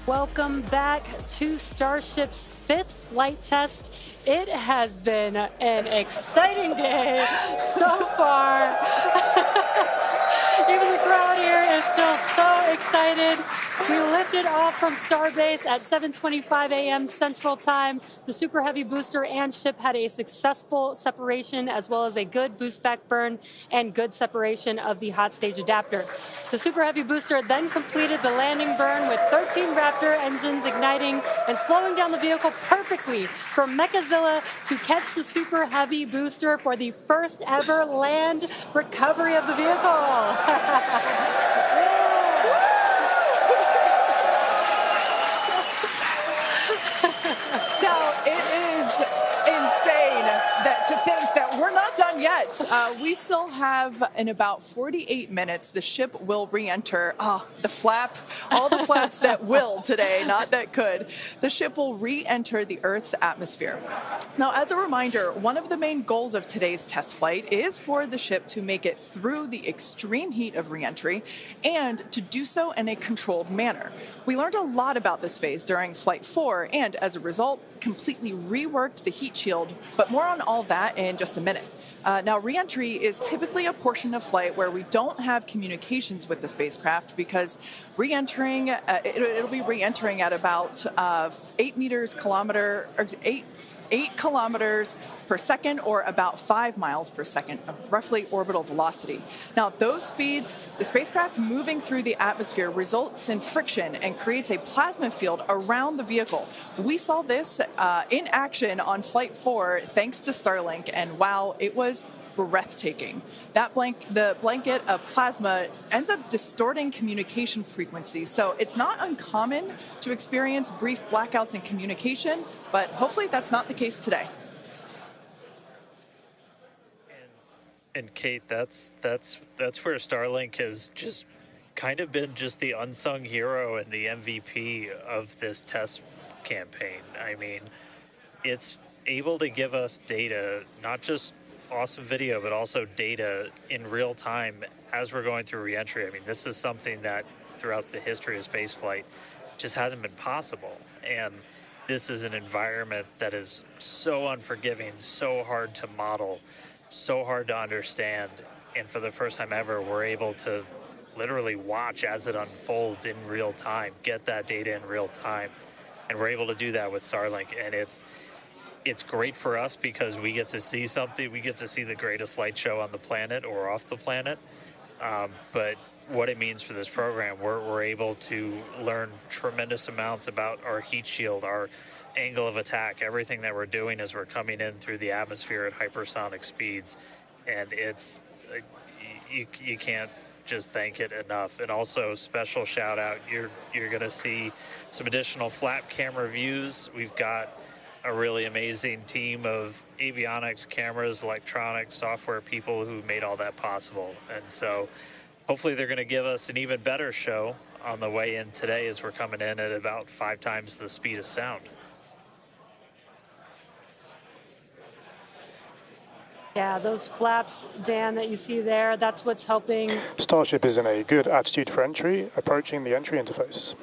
Welcome back to Starship's 5th flight test. It has been an exciting day so far. Even the crowd here is still so excited. We lifted off from Starbase at 7:25 a.m. Central Time. The Super Heavy booster and ship had a successful separation, as well as a good boost back burn and good separation of the hot stage adapter. The Super Heavy booster then completed the landing burn with 13 Raptor engines igniting and slowing down the vehicle perfectly for Mechazilla to catch the Super Heavy booster for the first ever land recovery of the vehicle. Now, it is insane to think that we're not done yet. We still have, in about 48 minutes, the ship will re-enter. The flap, all the flaps that will today, not that could. The ship will re-enter the Earth's atmosphere. Now, as a reminder, one of the main goals of today's test flight is for the ship to make it through the extreme heat of re-entry and to do so in a controlled manner. We learned a lot about this phase during Flight 4 and, as a result, completely reworked the heat shield, but more on all that in just a minute. Now, re-entry is typically a portion of flight where we don't have communications with the spacecraft because re-entering, it'll be re-entering at about 8 kilometers per second, or about 5 miles per second of roughly orbital velocity. Now, those speeds, the spacecraft moving through the atmosphere results in friction and creates a plasma field around the vehicle. We saw this in action on Flight 4 thanks to Starlink, and wow, it was breathtaking. The blanket of plasma ends up distorting communication frequencies, so it's not uncommon to experience brief blackouts in communication, but hopefully that's not the case today. And Kate, that's where Starlink has just kind of been just the unsung hero and the MVP of this test campaign. I mean, it's able to give us data, not just awesome video, but also data in real time as we're going through reentry. I mean, this is something that throughout the history of spaceflight just hasn't been possible. And this is an environment that is so unforgiving, so hard to model, so hard to understand. And for the first time ever, we're able to literally watch as it unfolds in real time, get that data in real time. And we're able to do that with Starlink. And it's great for us because we get to see something. We get to see the greatest light show on the planet or off the planet. But what it means for this program, we're able to learn tremendous amounts about our heat shield, our angle of attack, everything that we're doing as we're coming in through the atmosphere at hypersonic speeds. And it's, you can't just thank it enough. And also, special shout out, you're going to see some additional flap camera views. We've got a really amazing team of avionics, cameras, electronics, software people who made all that possible. And so hopefully they're going to give us an even better show on the way in today as we're coming in at about 5 times the speed of sound. Yeah, those flaps, Dan, that you see there, that's what's helping. Starship is in a good attitude for entry, approaching the entry interface.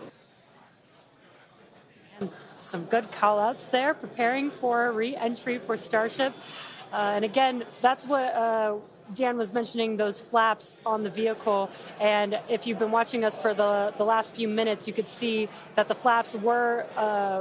Some good call-outs there, preparing for re-entry for Starship. And again, that's what Dan was mentioning, those flaps on the vehicle. And if you've been watching us for the last few minutes, you could see that the flaps were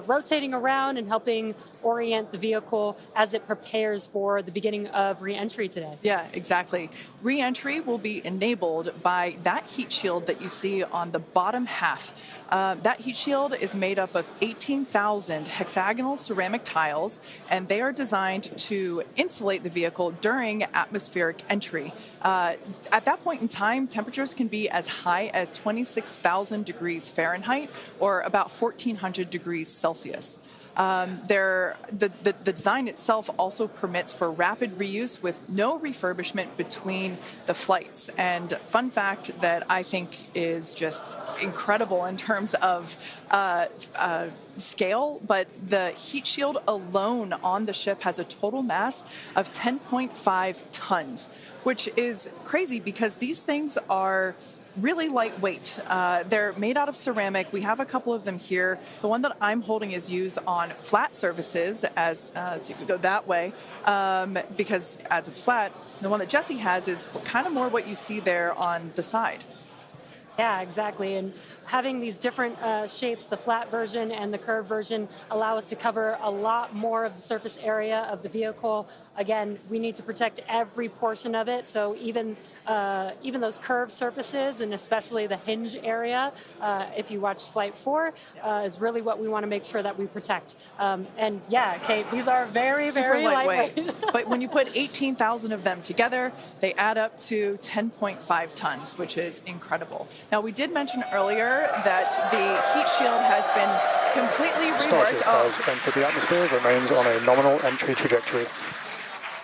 rotating around and helping orient the vehicle as it prepares for the beginning of re-entry today. Yeah, exactly. Re-entry will be enabled by that heat shield that you see on the bottom half. That heat shield is made up of 18,000 hexagonal ceramic tiles, and they are designed to insulate the vehicle during atmospheric entry. At that point in time, temperatures can be as high as 26,000 degrees Fahrenheit or about 1,400 degrees Celsius. The design itself also permits for rapid reuse with no refurbishment between the flights. And fun fact that I think is just incredible in terms of scale, but the heat shield alone on the ship has a total mass of 10.5 tons, which is crazy because these things are really lightweight. They're made out of ceramic. We have a couple of them here. The one that I'm holding is used on flat surfaces, as let's see if we go that way, because as it's flat. The one that Jesse has is kind of more what you see there on the side. Yeah, exactly. And having these different shapes, the flat version and the curved version, allow us to cover a lot more of the surface area of the vehicle. Again, we need to protect every portion of it. So even those curved surfaces, and especially the hinge area, if you watch Flight 4, is really what we want to make sure that we protect. And yeah, Kate, these are very, very lightweight. But when you put 18,000 of them together, they add up to 10.5 tons, which is incredible. Now, we did mention earlier that the heat shield has been completely reworked. Starship has entered the atmosphere, remains on a nominal entry trajectory.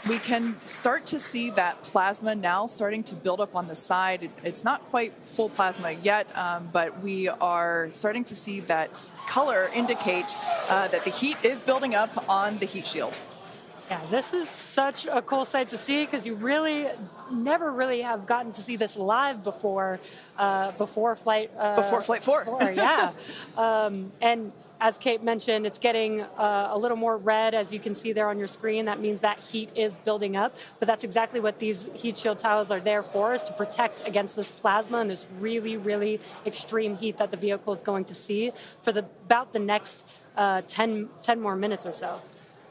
We can start to see that plasma now starting to build up on the side. It's not quite full plasma yet, but we are starting to see that color indicate that the heat is building up on the heat shield. Yeah, this is such a cool sight to see because you really never really have gotten to see this live before Flight 4. Yeah. And as Kate mentioned, it's getting a little more red, as you can see there on your screen. That means that heat is building up. But that's exactly what these heat shield tiles are there for, is to protect against this plasma and this really, really extreme heat that the vehicle is going to see for about the next 10 more minutes or so.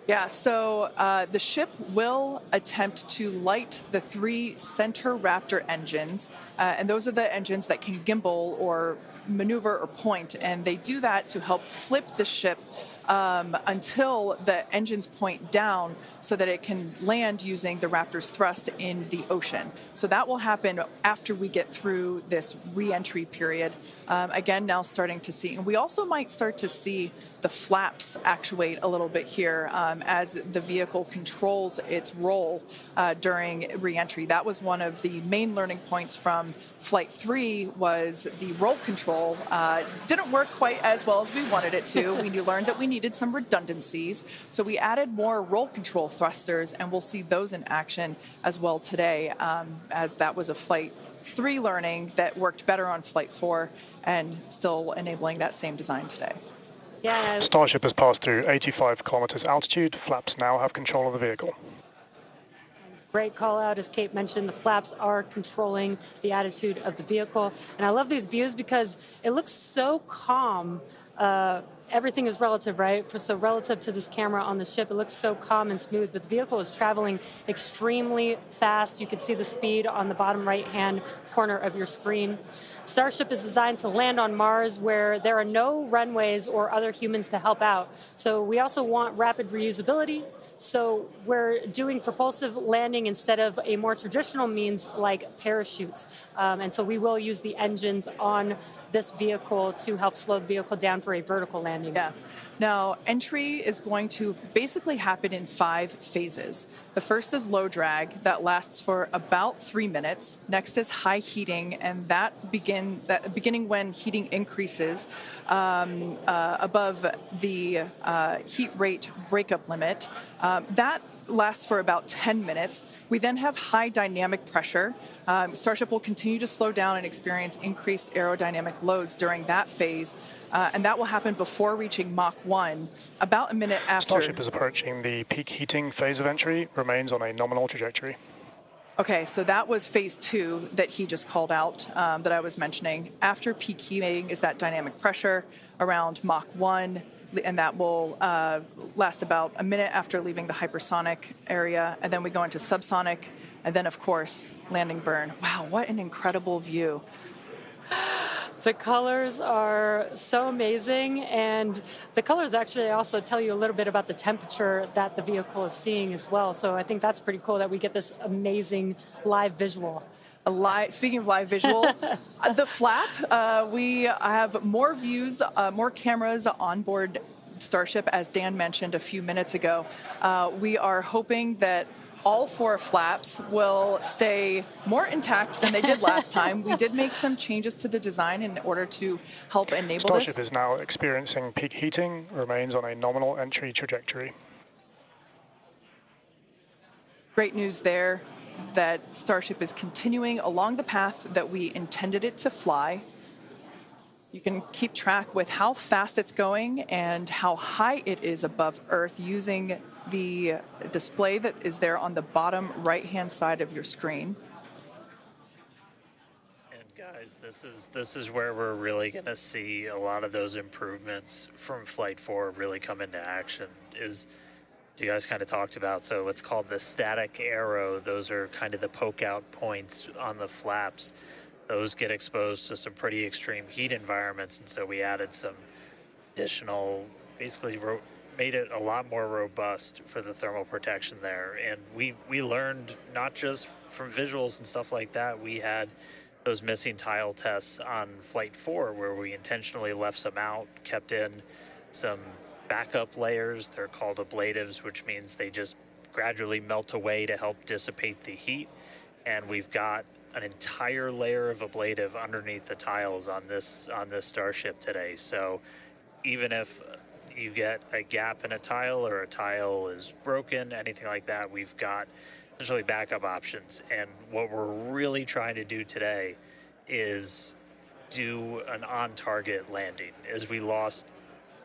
Yeah, so the ship will attempt to light the 3 center Raptor engines, and those are the engines that can gimbal or maneuver or point, and they do that to help flip the ship until the engines point down so that it can land using the Raptor's thrust in the ocean. So that will happen after we get through this re-entry period. Again, now starting to see, and we also might start to see the flaps actuate a little bit here as the vehicle controls its roll during re-entry. That was one of the main learning points from Flight 3, was the roll control didn't work quite as well as we wanted it to. We learned that we needed some redundancies, so we added more roll control thrusters, and we'll see those in action as well today, as that was a Flight 3 learning that worked better on Flight 4 and still enabling that same design today. Yeah. Starship has passed through 85 kilometers altitude. Flaps now have control of the vehicle. Great call out. As Kate mentioned, the flaps are controlling the attitude of the vehicle. And I love these views because it looks so calm. Everything is relative, right? So relative to this camera on the ship, it looks so calm and smooth, but the vehicle is traveling extremely fast. You can see the speed on the bottom right-hand corner of your screen. Starship is designed to land on Mars where there are no runways or other humans to help out. So we also want rapid reusability. So we're doing propulsive landing instead of a more traditional means like parachutes. And so we will use the engines on this vehicle to help slow the vehicle down for a vertical landing. Yeah. Now, entry is going to basically happen in 5 phases. The first is low drag. That lasts for about 3 minutes. Next is high heating, and beginning when heating increases above the heat rate breakup limit. That lasts for about 10 minutes. We then have high dynamic pressure. Starship will continue to slow down and experience increased aerodynamic loads during that phase, and that will happen before reaching Mach 1, about a minute after. Starship is approaching the peak heating phase of entry, remains on a nominal trajectory. Okay, so that was phase 2 that he just called out, that I was mentioning. After peak heating is that dynamic pressure around Mach 1, and that will last about a minute after leaving the hypersonic area, and then we go into subsonic, and then, of course, landing burn. Wow, what an incredible view. The colors are so amazing, and the colors actually also tell you a little bit about the temperature that the vehicle is seeing as well. So I think that's pretty cool that we get this amazing live visual. Speaking of live visual, the flap, we have more views, more cameras on board Starship, as Dan mentioned a few minutes ago. We are hoping that all 4 flaps will stay more intact than they did last time. We did make some changes to the design in order to help enable Starship this. is now experiencing peak heating, remains on a nominal entry trajectory. Great news there that Starship is continuing along the path that we intended it to fly. You can keep track with how fast it's going and how high it is above Earth using the display that is there on the bottom right-hand side of your screen. And guys, this is where we're really going to see a lot of those improvements from Flight 4 really come into action. Is you guys kind of talked about, so what's called the static arrow, those are kind of the poke out points on the flaps. Those get exposed to some pretty extreme heat environments, and so we added some additional, basically made it a lot more robust for the thermal protection there. And we learned not just from visuals and stuff like that, we had those missing tile tests on Flight 4 where we intentionally left some out, kept in some backup layers. They're called ablatives, which means they just gradually melt away to help dissipate the heat. And we've got an entire layer of ablative underneath the tiles on this Starship today. So even if you get a gap in a tile or a tile is broken, anything like that, we've got essentially backup options. And what we're really trying to do today is do an on-target landing. As we lost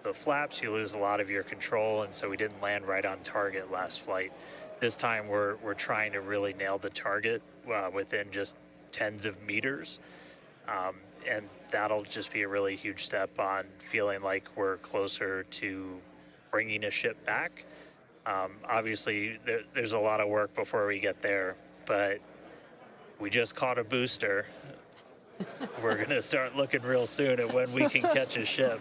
the flaps, you lose a lot of your control, and so we didn't land right on target last flight. This time we're trying to really nail the target within just tens of meters, and that'll just be a really huge step on feeling like we're closer to bringing a ship back. Obviously, there's a lot of work before we get there, but we just caught a booster. We're going to start looking real soon at when we can catch a ship.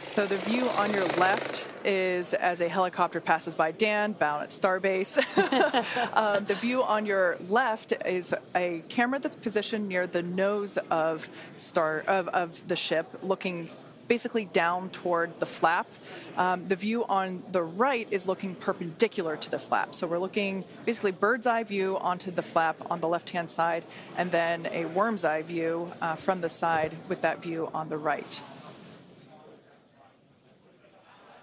So the view on your left is as a helicopter passes by Dan, bound at Starbase. The view on your left is a camera that's positioned near the nose of the ship, looking basically down toward the flap. The view on the right is looking perpendicular to the flap. So we're looking basically bird's eye view onto the flap on the left-hand side, and then a worm's eye view from the side with that view on the right.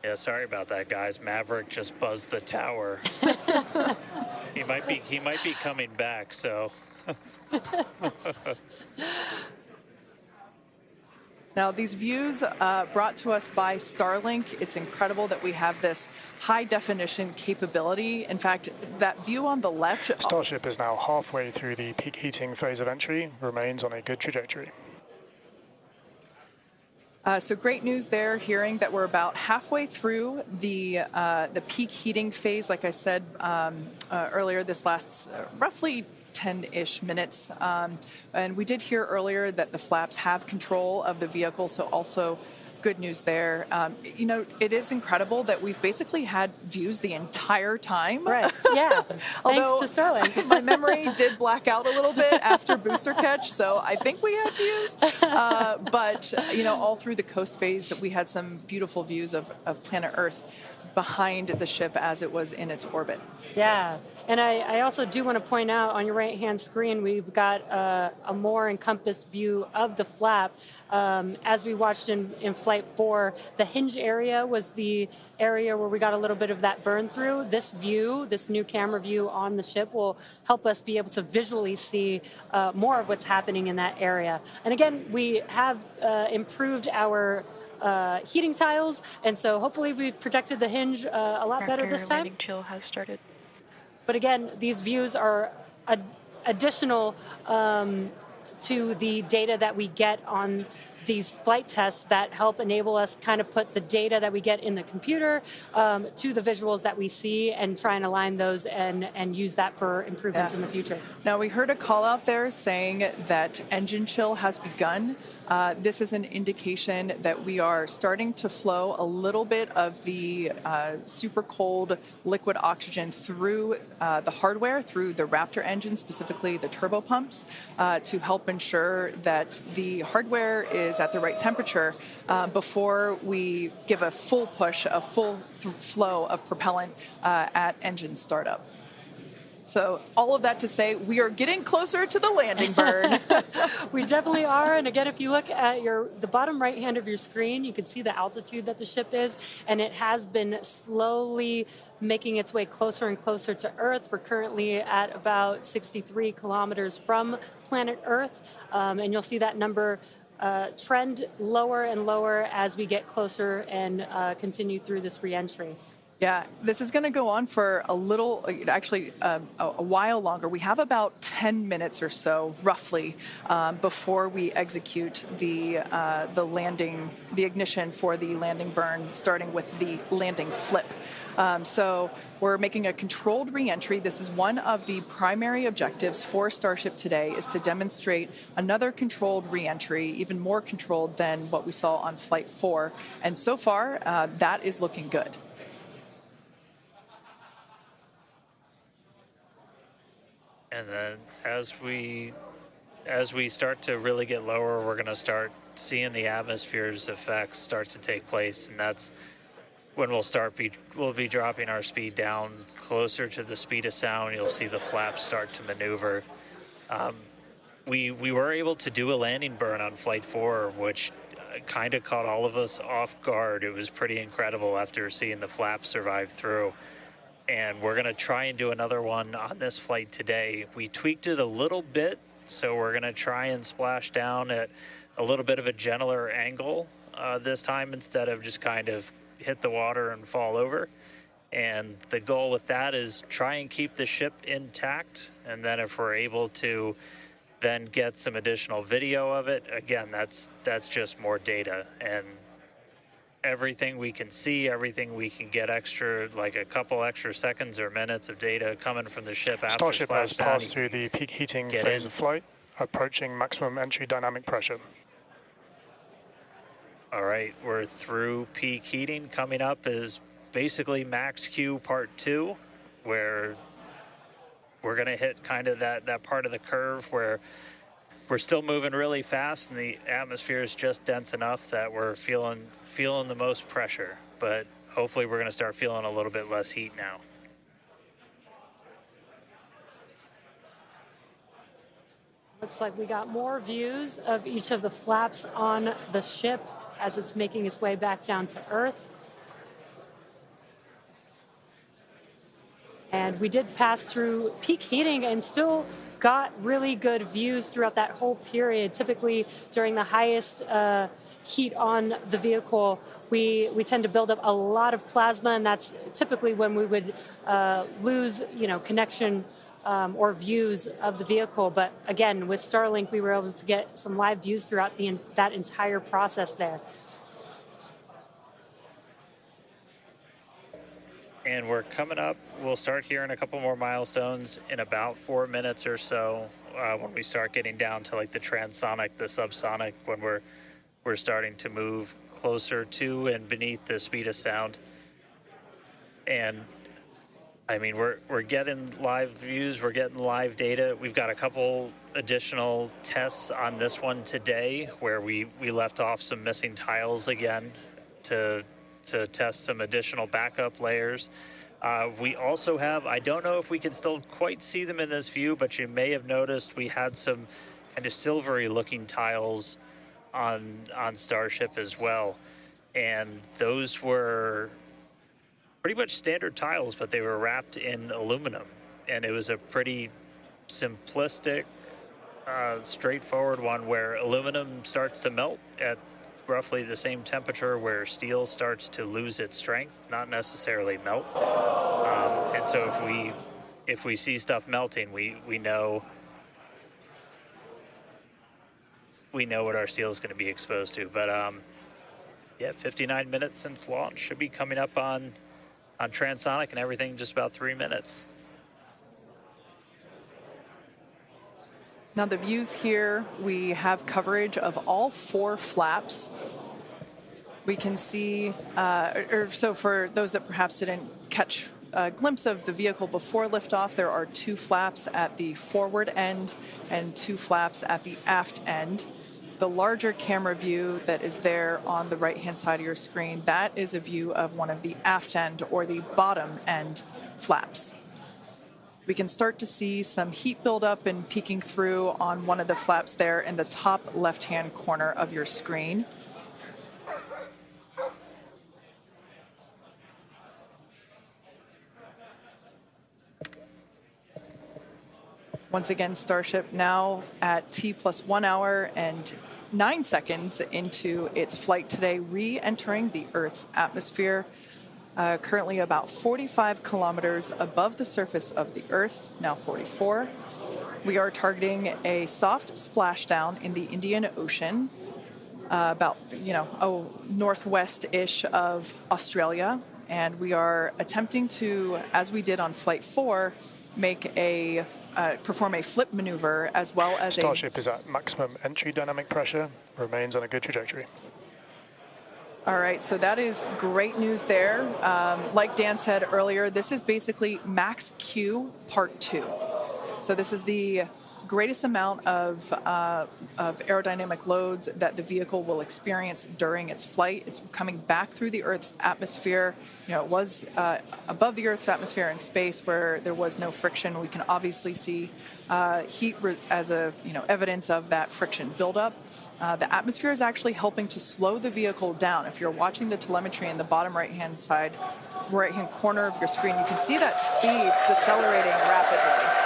Yeah, sorry about that, guys. Maverick just buzzed the tower. He might be coming back, so. Now, these views brought to us by Starlink. It's incredible that we have this high-definition capability. In fact, that view on the left... Starship is now halfway through the peak heating phase of entry, remains on a good trajectory. So great news there, hearing that we're about halfway through the peak heating phase. Like I said earlier, this lasts roughly 10-ish minutes. And we did hear earlier that the flaps have control of the vehicle, so also good news there. You know, it is incredible that we've basically had views the entire time. Right, yeah, thanks to Starlink. My memory did black out a little bit after booster catch, so I think we had views. But, you know, all through the coast phase, we had some beautiful views of planet Earth. behind the ship as it was in its orbit. Yeah, and I also do want to point out on your right-hand screen, we've got a more encompassed view of the flap. As we watched in Flight 4, the hinge area was the area where we got a little bit of that burn through. This view, this new camera view on the ship will help us be able to visually see more of what's happening in that area. And again, we have improved our heating tiles, and so hopefully we've protected the hinge a lot better this time. Landing chill has started. But again, these views are additional to the data that we get on these flight tests that help enable us kind of put the data that we get in the computer to the visuals that we see and try and align those and use that for improvements in the future. Now, we heard a call out there saying that engine chill has begun. This is an indication that we are starting to flow a little bit of the super cold liquid oxygen through the hardware, through the Raptor engine, specifically the turbo pumps, to help ensure that the hardware is at the right temperature before we give a full push, a full flow of propellant at engine startup. So all of that to say, we are getting closer to the landing burn. We definitely are. And again, if you look at the bottom right hand of your screen, you can see the altitude that the ship is, and it has been slowly making its way closer and closer to Earth. We're currently at about 63 kilometers from planet Earth, and you'll see that number trend lower and lower as we get closer and continue through this reentry. Yeah, this is going to go on for a little, actually a while longer. We have about 10 minutes or so, roughly, before we execute the landing, the ignition for the landing burn, starting with the landing flip. So we're making a controlled reentry. This is one of the primary objectives for Starship today, is to demonstrate another controlled reentry, even more controlled than what we saw on Flight 4. And so far, that is looking good. And then as we start to really get lower, we're going to start seeing the atmosphere's effects start to take place, and that's when we'll be dropping our speed down closer to the speed of sound. You'll see the flaps start to maneuver. We were able to do a landing burn on Flight 4, which kind of caught all of us off guard. It was pretty incredible after seeing the flaps survive through. And we're going to try and do another one on this flight today. We tweaked it a little bit, so we're going to try and splash down at a little bit of a gentler angle this time, instead of just kind of hit the water and fall over. And the goal with that is try and keep the ship intact, and then if we're able to then get some additional video of it, again, that's just more data. And everything we can see, everything we can get extra, like a couple extra seconds or minutes of data coming from the ship after Starship has splashdown. passed through the peak heating phase of flight, approaching maximum entry dynamic pressure. All right, we're through peak heating. Coming up is basically max Q part 2, where we're going to hit kind of that part of the curve where we're still moving really fast and the atmosphere is just dense enough that we're feeling the most pressure, but hopefully we're going to start feeling a little bit less heat now. Looks like we got more views of each of the flaps on the ship as it's making its way back down to Earth. And we did pass through peak heating and still got really good views throughout that whole period. Typically, during the highest heat on the vehicle, we tend to build up a lot of plasma, and that's typically when we would lose, connection or views of the vehicle. But again, with Starlink, we were able to get some live views throughout that entire process there. And we're coming up, we'll start hearing a couple more milestones in about 4 minutes or so, when we start getting down to like the transonic, the subsonic, when we're starting to move closer to and beneath the speed of sound. And I mean, we're getting live views, we're getting live data. We've got a couple additional tests on this one today where we left off some missing tiles again to to test some additional backup layers. We also have, I don't know if we can still quite see them in this view, but you may have noticed we had some kind of silvery looking tiles on Starship as well. And those were pretty much standard tiles, but they were wrapped in aluminum. And it was a pretty simplistic, straightforward one where aluminum starts to melt at roughly the same temperature where steel starts to lose its strength, not necessarily melt. And so if we see stuff melting, we know what our steel is going to be exposed to. But yeah, 59 minutes since launch, should be coming up on transonic and everything, just about 3 minutes. Now the views here, we have coverage of all 4 flaps. We can see, so for those that perhaps didn't catch a glimpse of the vehicle before liftoff, there are 2 flaps at the forward end and 2 flaps at the aft end. The larger camera view that is there on the right-hand side of your screen, that is a view of one of the aft end or the bottom end flaps. We can start to see some heat buildup and peeking through on one of the flaps there in the top left-hand corner of your screen. Once again, Starship now at T+1 hour and 9 seconds into its flight today, re-entering the Earth's atmosphere. Currently about 45 kilometers above the surface of the Earth, now 44. We are targeting a soft splashdown in the Indian Ocean, about, northwest-ish of Australia. And we are attempting to, as we did on Flight 4, perform a flip maneuver as well as Starship is at maximum entry dynamic pressure, remains on a good trajectory. All right, so that is great news there. Like Dan said earlier, this is basically max Q part 2. So this is the greatest amount of aerodynamic loads that the vehicle will experience during its flight. It's coming back through the Earth's atmosphere. It was above the Earth's atmosphere in space where there was no friction. We can obviously see heat as evidence of that friction buildup. The atmosphere is actually helping to slow the vehicle down. If you're watching the telemetry in the bottom right-hand corner of your screen, you can see that speed decelerating rapidly.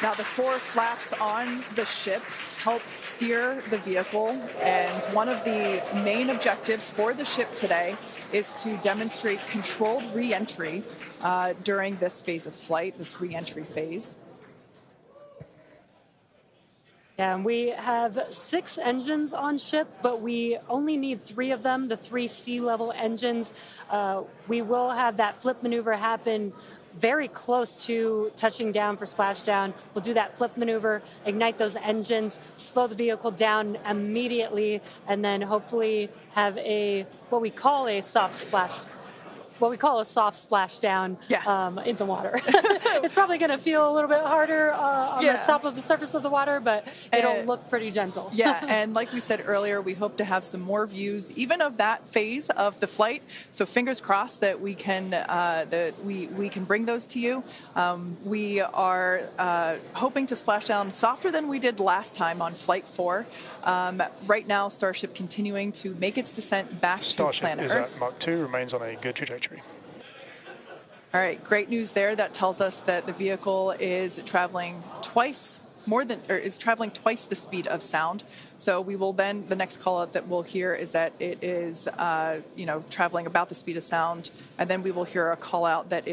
Now, the 4 flaps on the ship help steer the vehicle, and one of the main objectives for the ship today is to demonstrate controlled re-entry during this phase of flight, this re-entry phase. Yeah, and we have 6 engines on ship, but we only need 3 of them, the 3 sea-level engines. We will have that flip maneuver happen very close to touching down for splashdown. We'll do that flip maneuver, ignite those engines, slow the vehicle down immediately, and then hopefully have what we call a soft splashdown in the water. It's probably going to feel a little bit harder on the top of the surface of the water, but it'll look pretty gentle. Yeah, and like we said earlier, we hope to have some more views, even of that phase of the flight. So fingers crossed that we can we can bring those to you. We are hoping to splash down softer than we did last time on Flight 4. Right now, Starship continuing to make its descent back to planet Earth. Starship is at Mach 2, remains on a good trajectory. All right, great news there. That tells us that the vehicle is traveling twice the speed of sound. So we will then, the next call out that we'll hear is that it is, traveling about the speed of sound. And then we will hear a call out that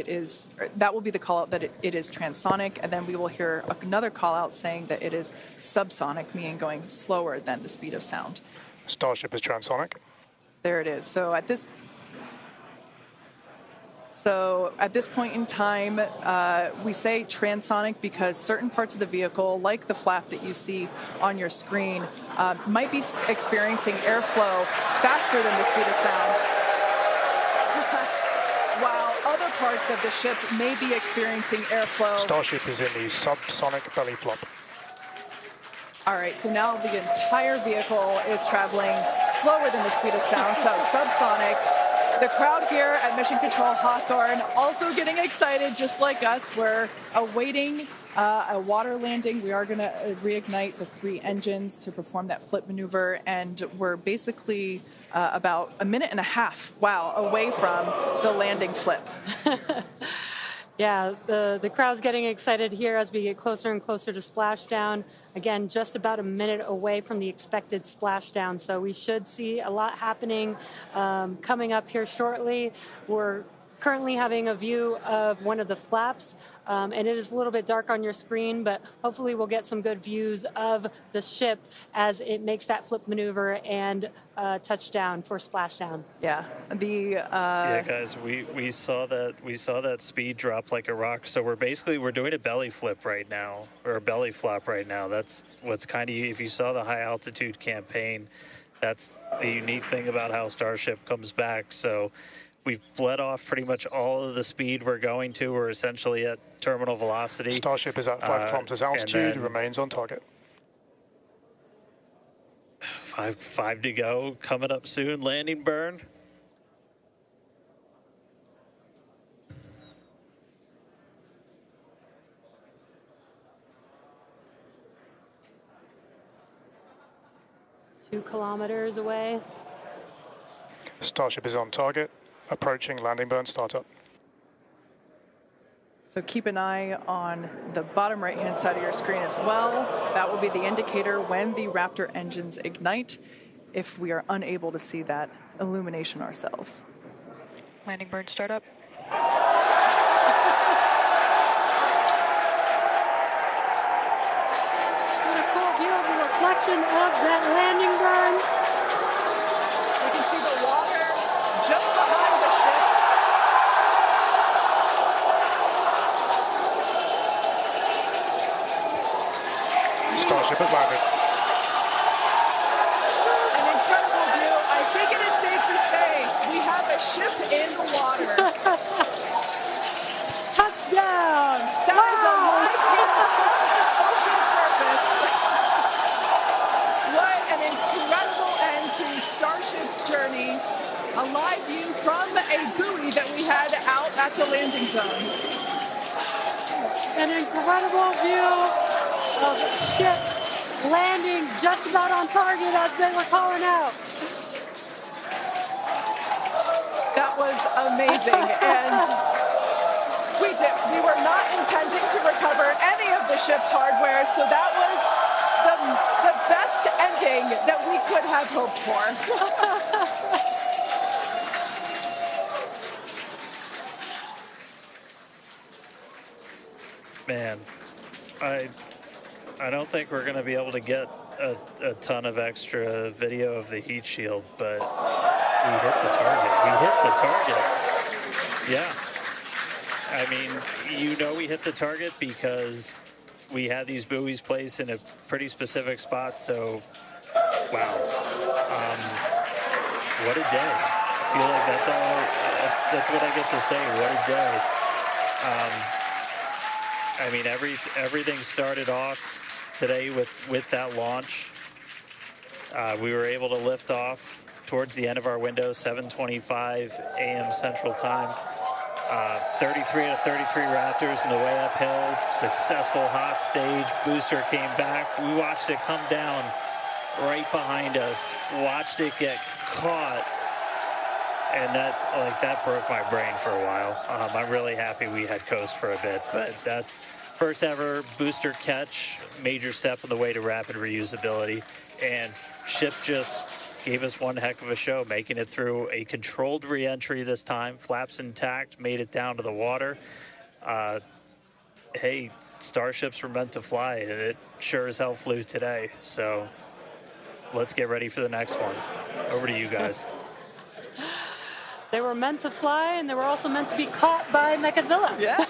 that will be the call out that it is transonic. And then we will hear another call out saying that it is subsonic, meaning going slower than the speed of sound. Starship is transonic. There it is. So at this point in time, we say transonic because certain parts of the vehicle, like the flap that you see on your screen, might be experiencing airflow faster than the speed of sound, while other parts of the ship may be experiencing airflow. Starship is in the subsonic belly flop. All right, so now the entire vehicle is traveling slower than the speed of sound, so subsonic. The crowd here at Mission Control Hawthorne also getting excited, just like us. We're awaiting a water landing. We are going to reignite the 3 engines to perform that flip maneuver, and we're basically about a minute and a half, away from the landing flip. Yeah, the crowd's getting excited here as we get closer and closer to splashdown. Again, just about a minute away from the expected splashdown, so we should see a lot happening coming up here shortly. We're currently having a view of one of the flaps, and it is a little bit dark on your screen, but hopefully we'll get some good views of the ship as it makes that flip maneuver and touchdown for splashdown. Yeah, yeah, guys, we saw that speed drop like a rock. So we're doing a belly flip right now, or a belly flop right now. That's what's kind of, if you saw the high altitude campaign, that's the unique thing about how Starship comes back. So we've bled off pretty much all of the speed we're going to. We're essentially at terminal velocity. Starship is at 5 kilometers altitude, remains on target. 5 to go, coming up soon, landing burn. Two kilometers away. Starship is on target. Approaching landing burn startup. So keep an eye on the bottom right-hand side of your screen as well. That will be the indicator when the Raptor engines ignite, if we are unable to see that illumination ourselves. Landing burn startup. What a cool view of the reflection of that landing burn. You can see the water just behind the ship. Starship has landed. An incredible view. I think it is safe to say we have a ship in the water. Touchdown! That is a live view from the ocean surface. What an incredible end to Starship's journey. A live view from a buoy that we had out at the landing zone. An incredible view of ship landing just about on target as they were calling out. That was amazing. And we were not intending to recover any of the ship's hardware, so that was the best ending that we could have hoped for. Man, I don't think we're going to be able to get a ton of extra video of the heat shield, but we hit the target. We hit the target. Yeah. I mean, we hit the target because we had these buoys placed in a pretty specific spot. So, wow. What a day. I feel like that's what I get to say. What a day. I mean, everything started off today with that launch. We were able to lift off towards the end of our window, 7:25 a.m. Central Time. 33 out of 33 Raptors in the way uphill. Successful hot stage. Booster came back. We watched it come down right behind us. Watched it get caught. And that broke my brain for a while. I'm really happy we had coast for a bit, but that's first ever booster catch, major step on the way to rapid reusability. And ship just gave us one heck of a show, making it through a controlled re-entry this time, flaps intact, made it down to the water. Hey, Starships were meant to fly, and it sure as hell flew today. So let's get ready for the next one. Over to you guys. They were meant to fly, and they were also meant to be caught by Mechazilla. Yeah.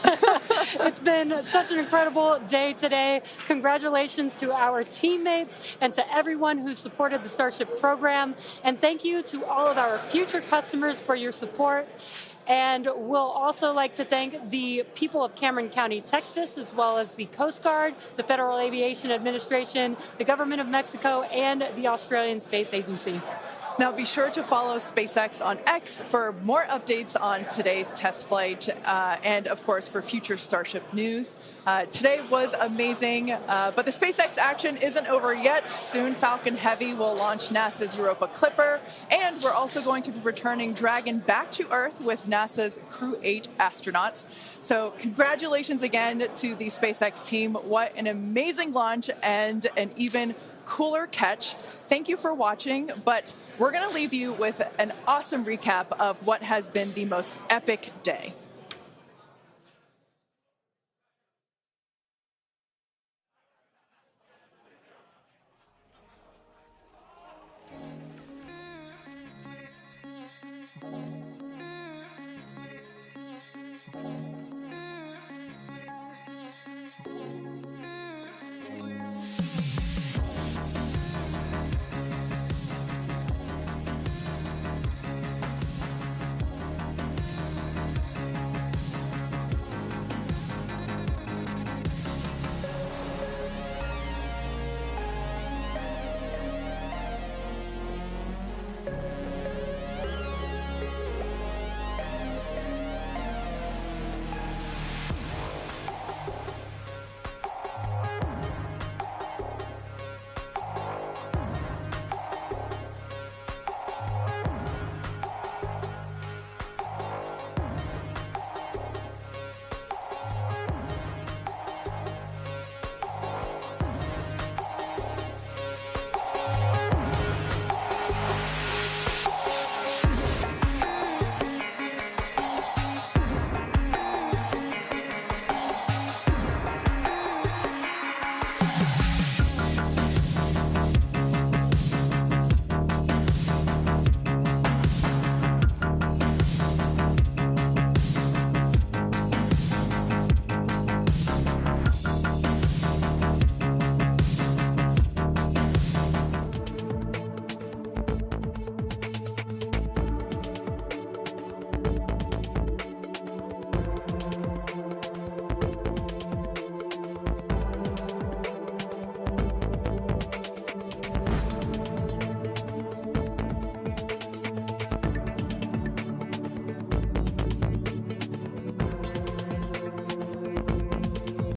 It's been such an incredible day today. Congratulations to our teammates and to everyone who supported the Starship program. And thank you to all of our future customers for your support. And we'll also like to thank the people of Cameron County, Texas, as well as the Coast Guard, the Federal Aviation Administration, the Government of Mexico, and the Australian Space Agency. Now be sure to follow SpaceX on X for more updates on today's test flight and, of course, for future Starship news. Today was amazing, but the SpaceX action isn't over yet. Soon Falcon Heavy will launch NASA's Europa Clipper, and we're also going to be returning Dragon back to Earth with NASA's Crew 8 astronauts. So congratulations again to the SpaceX team. What an amazing launch and an even cooler catch. Thank you for watching, but we're going to leave you with an awesome recap of what has been the most epic day.